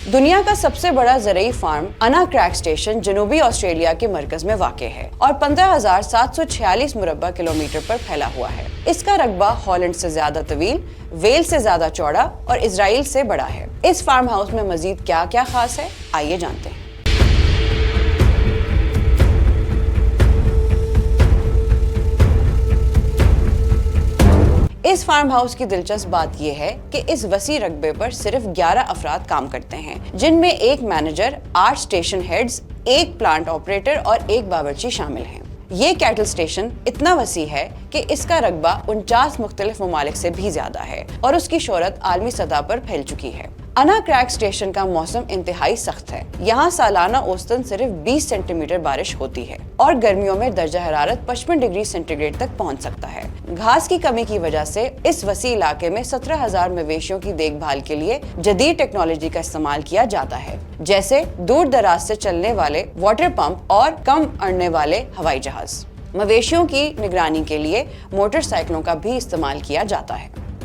दुनिया का सबसे बड़ा ज़रूरी फार्म अना क्रैक स्टेशन जनूबी ऑस्ट्रेलिया के मरकज में वाक़े है और 15,746 मुरब्बा किलोमीटर पर फैला हुआ है। इसका रकबा हॉलैंड से ज्यादा तवील, वेल्स से ज्यादा चौड़ा और इजराइल से बड़ा है। इस फार्म हाउस में मजीद क्या क्या खास है, आइए जानते हैं। इस फार्म हाउस की दिलचस्प बात यह है कि इस वसी रकबे पर सिर्फ 11 अफराद काम करते हैं, जिनमें एक मैनेजर, 8 स्टेशन हेड्स, एक प्लांट ऑपरेटर और एक बावर्ची शामिल हैं। ये कैटल स्टेशन इतना वसी है कि इसका रकबा 49 मुख्तलिफ ममालिक से भी ज्यादा है और उसकी शोहरत आलमी सतह पर फैल चुकी है। अना क्रैक स्टेशन का मौसम इंतहाई सख्त है। यहाँ सालाना औसतन सिर्फ 20 सेंटीमीटर बारिश होती है और गर्मियों में दर्जा हरारत 55 डिग्री सेंटीग्रेड तक पहुँच सकता है। घास की कमी की वजह से इस वसी इलाके में 17,000 मवेशियों की देखभाल के लिए जदीद टेक्नोलॉजी का इस्तेमाल किया जाता है, जैसे दूर दराज से चलने वाले वाटर पंप और कम उड़ने वाले हवाई जहाज। मवेशियों की निगरानी के लिए मोटरसाइकिलों का भी इस्तेमाल किया जाता है।